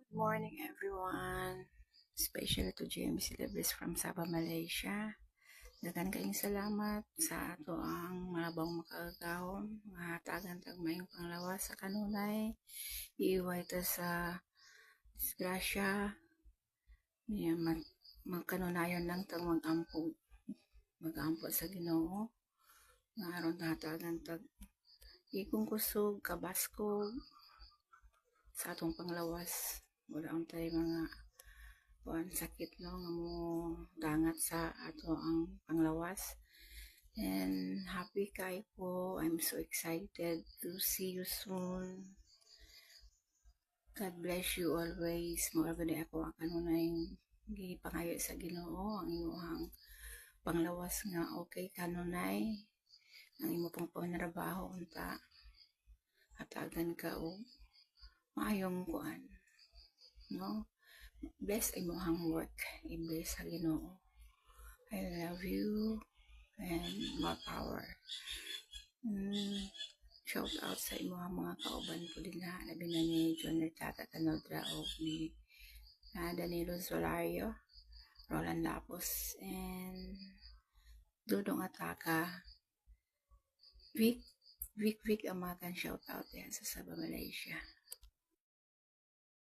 Good morning, everyone. Especially to James Libres from Sabah, Malaysia. Dagan kayong salamat sa ato ang malabang makagahon. Mahatagan tag mayong panglawas sa kanunay. Iiway ta sa disgrasya. Niya magkanunayon lang tag mag-ampo sa Ginoo. Nga aron hatagan tag ikong kusog, kabaskog sa atong panglawas. Wala ang tayo mga sakit no nga mo dangat sa ato ang panglawas. And happy kay po. I'm so excited to see you soon. God bless you always. Magaganda ako ang kanunay gipangayo sa Ginoo ang imong panglawas nga okay kanunay. Ang imo pong panarabaho unta hatagan ka og maayong kuan no. Bless imong work. I-bless sa Ginoo. I love you and more power. Shout out sa imong mga kauban ko din na labi na ni John Tata Tanodra o ni Danilo Solario, Roland Lapos, and Dudong Ataka. Vic Amagan shout out yan sa Sabah, Malaysia.